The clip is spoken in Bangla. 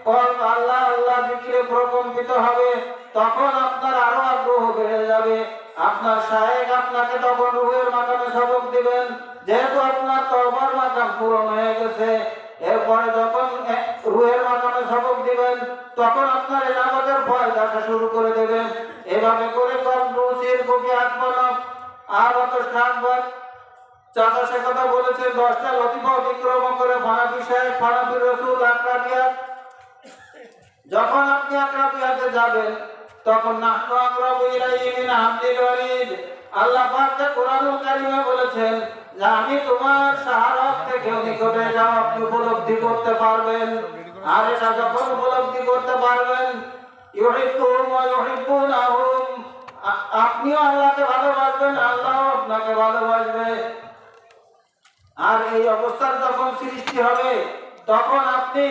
আল্লাহ আল্লাহ জিকিরে প্রকম্পিত হবে, তখন আপনার আরো আগ্রহ বেড়ে যাবে। আপনার শায়েখ আপনাকে তখন রুহের মাকামে সবক দিবেন, যেহেতু আপনার তওবার মাকাম পূরণ হয়ে গেছে। এরপরে যখন রুহের মাকামে সবক দিবেন, তখন আপনার ইলামতের ফয়দ আসা শুরু করে দেবেন। এভাবে করে কবরুসির কবি আকবরফ আর অত শাকবাদ চাচা সে কথা বলেছে, 10টা লতিফা অতিক্রম করে ফানাফি সাহেব, ফানাফি রসুল, আকরাবিয়াত। যখন আপনি আকরাবিয়াতে যাবেন, তখন নাহনু আকরাবু ইলাইহি মিন হাবলিল ওয়ারিদ। আল্লাহ পাক কোরআনুল কারীমে বলেছেন যে আমি তোমার শাহরত থেকে নিকটে যাও, আপনি উপলব্ধি করতে পারবেন। আর এটা যখন উপলব্ধি করতে পারবেন, ইউহিব্বুহুম ওয়া ইউহিব্বুনাহুম, আপনিও আল্লাহকে ভালোবাসবেন, আল্লাহও আপনাকে ভালোবাসবে। আর এই অবস্থার যখন সৃষ্টি হবে, তখন আপনি